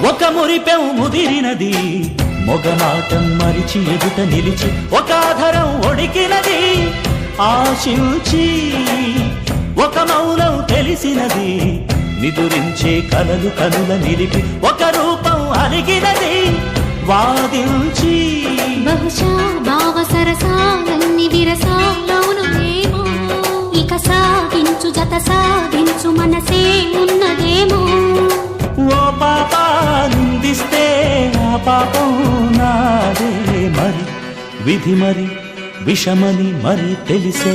ఒక మురిపెం ముదిరినది, మొగమాటం మరిచి ఎదుట నిలిచి ఒక ఆధారం ఒడికినది. ఆశించి ఒక మౌనం తెలిసినది, నిదురించే కలలు కనుల నిలిపి ఒక రూపం అలిగినది. వాదించి బహుశా భావ సరసాలన్ని విరసాలవునునేమో, ఇక సాగించు జత సాగించు మనసే ఉన్నదేమో. ఓ పాప నిందిస్తే ఆ పాపం నాదే మరి, విధి మరి విషమని మరి తెలిసే.